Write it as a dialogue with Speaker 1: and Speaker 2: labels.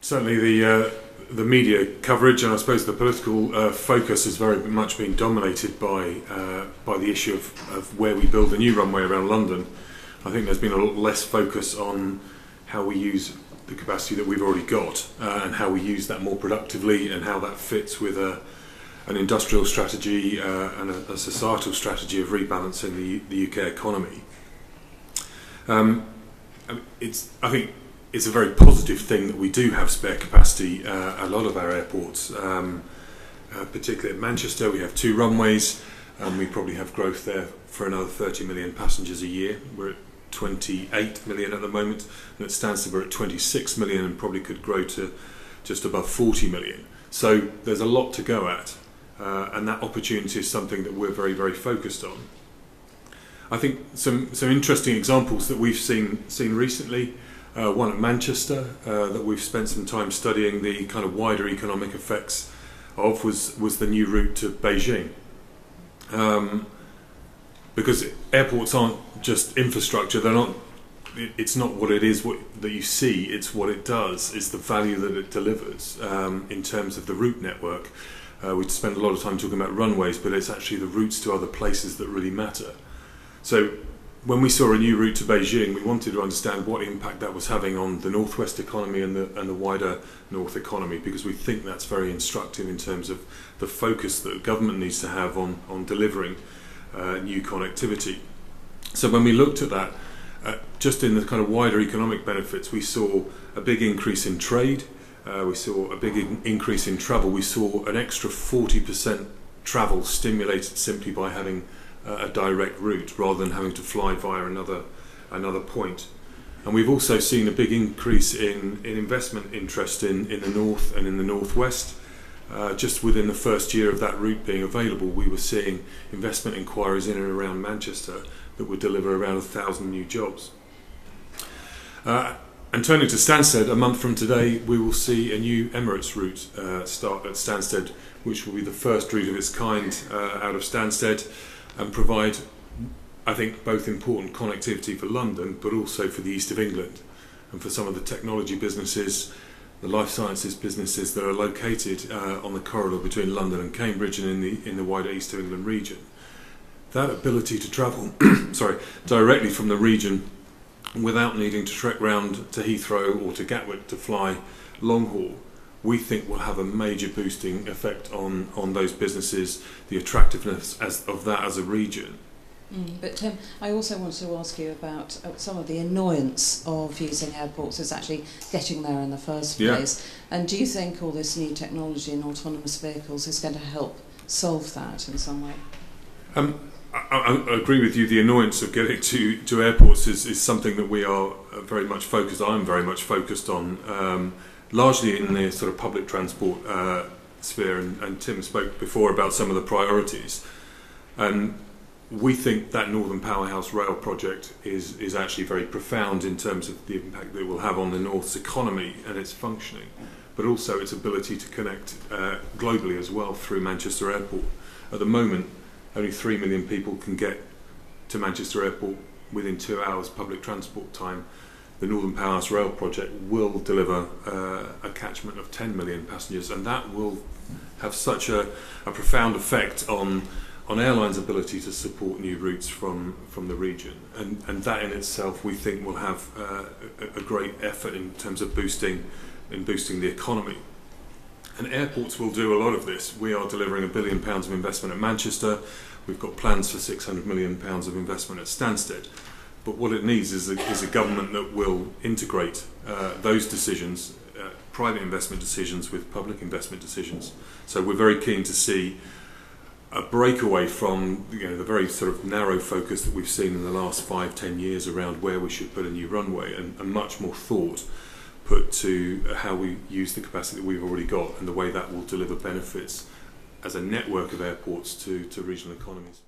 Speaker 1: Certainly the media coverage and I suppose the political focus has very much been dominated by the issue of where we build a new runway around London. I think there's been a lot less focus on how we use the capacity that we've already got and how we use that more productively and how that fits with an industrial strategy and a societal strategy of rebalancing the UK economy. I think it's a very positive thing that we do have spare capacity at a lot of our airports, particularly at Manchester. We have 2 runways and we probably have growth there for another 30 million passengers a year. We're at 28 million at the moment, and at Stansted we're at 26 million and probably could grow to just above 40 million. So there's a lot to go at, and that opportunity is something that we're very, very focused on. I think some interesting examples that we've seen recently. One at Manchester that we've spent some time studying the kind of wider economic effects of was the new route to Beijing. Because airports aren't just infrastructure, it's not what it is that you see, it's what it does, it's the value that it delivers in terms of the route network. We spend a lot of time talking about runways, but it's actually the routes to other places that really matter. So when we saw a new route to Beijing, we wanted to understand what impact that was having on the northwest economy and the wider north economy, because we think that's very instructive in terms of the focus that the government needs to have on delivering new connectivity. So when we looked at that, just in the kind of wider economic benefits, we saw a big increase in trade, we saw a big increase in travel, we saw an extra 40% travel stimulated simply by having a direct route rather than having to fly via another point. And we've also seen a big increase in investment interest in the north and in the northwest. Just within the first year of that route being available, we were seeing investment inquiries in and around Manchester that would deliver around 1,000 new jobs. And turning to Stansted, a month from today we will see a new Emirates route start at Stansted, which will be the first route of its kind out of Stansted, and provide, I think, both important connectivity for London but also for the east of England and for some of the technology businesses, the life sciences businesses that are located on the corridor between London and Cambridge and in the wider east of England region. That ability to travel directly from the region without needing to trek round to Heathrow or to Gatwick to fly long haul, we think will have a major boosting effect on those businesses, the attractiveness of that as a region.
Speaker 2: But Tim, I also want to ask you about some of the annoyance of using airports is actually getting there in the first place. Yeah. And do you think all this new technology and autonomous vehicles is going to help solve that in some way?
Speaker 1: I agree with you. The annoyance of getting to airports is something that we are very much focused. I'm very much focused on. Largely in the sort of public transport sphere, and Tim spoke before about some of the priorities. And we think that Northern Powerhouse Rail project is actually very profound in terms of the impact that it will have on the North's economy and its functioning, but also its ability to connect globally as well through Manchester Airport. At the moment, only 3 million people can get to Manchester Airport within 2 hours public transport time. The Northern Powerhouse Rail project will deliver a catchment of 10 million passengers, and that will have such a profound effect on airlines' ability to support new routes from the region. And that in itself, we think, will have a great effort in terms of boosting the economy. And airports will do a lot of this. We are delivering £1 billion of investment at Manchester. We've got plans for £600 million of investment at Stansted. But what it needs is a government that will integrate those decisions, private investment decisions, with public investment decisions. So we're very keen to see a breakaway from the very sort of narrow focus that we've seen in the last 5-10 years around where we should put a new runway, and much more thought put to how we use the capacity that we've already got and the way that will deliver benefits as a network of airports to regional economies.